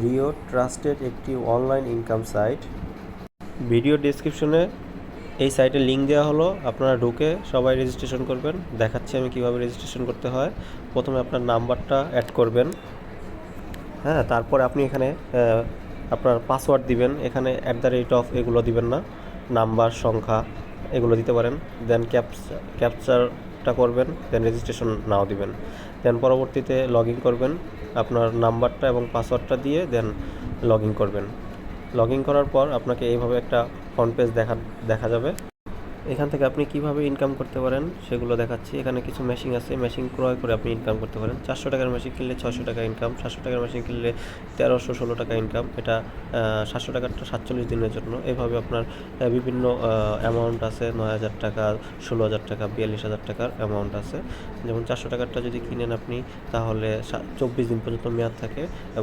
Rio trusted একটি online income site. Video ডেসক্রিপশনে এই সাইটের লিঙ্ক দেওয়া হলো, আপনারা ঢুকে সবাই রেজিস্ট্রেশন করবেন। দেখাচ্ছি আমি কিভাবে রেজিস্ট্রেশন করতে হয়। প্রথমে আপনার নাম্বারটা অ্যাড করবেন, হ্যাঁ, তারপরে আপনি এখানে আপনার পাসওয়ার্ড দিবেন। এখানে @ এগুলো দিবেন না, নাম্বার, সংখ্যা এগুলো দিতে পারেন। দেন ক্যাপচারটা করবেন, দেন রেজিস্ট্রেশন নাও দিবেন। দেন পরবর্তীতে লগ ইন করবেন, আপনার নাম্বারটা এবং পাসওয়ার্ডটা দিয়ে দেন লগ ইন করবেন। লগ ইন করার পর আপনাকে এইভাবে একটা ফ্রন্ট পেজ দেখা যাবে। এখান থেকে আপনি কিভাবে ইনকাম করতে পারেন সেগুলো দেখাচ্ছি। এখানে কিছু মেশিন আছে, মেশিন ক্রয় করে আপনি ইনকাম করতে পারেন। 400 টাকার মেশিন কিনলে 600 টাকা ইনকাম, 700 টাকার মেশিন কিনলে 1316 টাকা ইনকাম। এটা 700 টাকারটা 47 দিনের জন্য। এভাবে আপনার বিভিন্ন অ্যামাউন্ট আছে, 9000 টাকা, 16000 টাকা, 42000 টাকার অ্যামাউন্ট আছে। যেমন 400 টাকারটা যদি কিনেন আপনি, তাহলে 24 দিন পর্যন্ত মেয়াদ থাকে।